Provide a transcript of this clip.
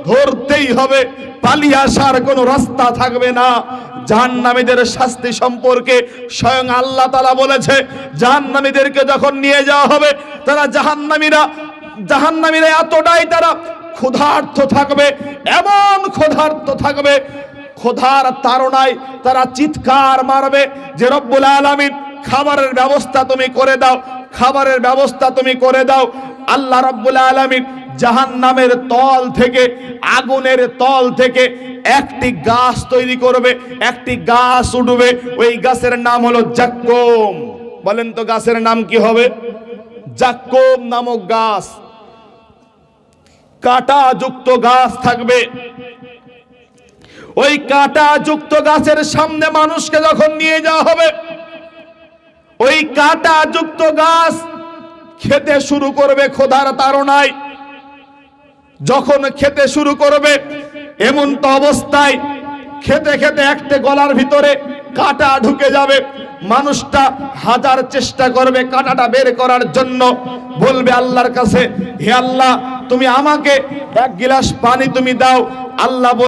ধরতেই হবে, পালিয়ে আসার কোনো রাস্তা থাকবে না। জাহান্নামীদের শাস্তি সম্পর্কে স্বয়ং আল্লাহ তাআলা বলেছে, জাহান্নামীদেরকে যখন নিয়ে যাওয়া হবে, তারা জাহান্নামীরা এতটাই তারা ক্ষুধার্ত থাকবে, এমন ক্ষুধার্ত থাকবে, ক্ষুধার তাড়নায় তারা চিৎকার মারবে যে রব্বুল আলামিন খাবারের ব্যবস্থা তুমি করে দাও, খাবারের ব্যবস্থা তুমি করে দাও। আল্লাহ রাব্বুল আলামিন জাহান্নামের তল থেকে, আগুনের তল থেকে একটি গাছ তৈরি করবে, একটি গাছ উঠবে। ওই গাছের নাম হলো জাক্কুম। বলেন তো গাছের নাম কি হবে? জাক্কুম নামক গাছ। কাঁটা যুক্ত গাছ থাকবে। ওই কাঁটা যুক্ত গাছের সামনে মানুষকে যখন নিয়ে যাওয়া হবে, ওই কাঁটা যুক্ত গাছ খেতে শুরু করবে ক্ষুধার তাড়নায়। যখন খেতে শুরু করবে, এমন তো অবস্থায় খেতে খেতে একটা গলার ভিতরে কাঁটা ঢুকে যাবে। মানুষটা হাজার চেষ্টা করবে কাঁটাটা বের করার জন্য, বলবে আল্লাহর কাছে, হে আল্লাহ, তুমি আমাকে এক গিলাস পানি তুমি দাও। আল্লাহ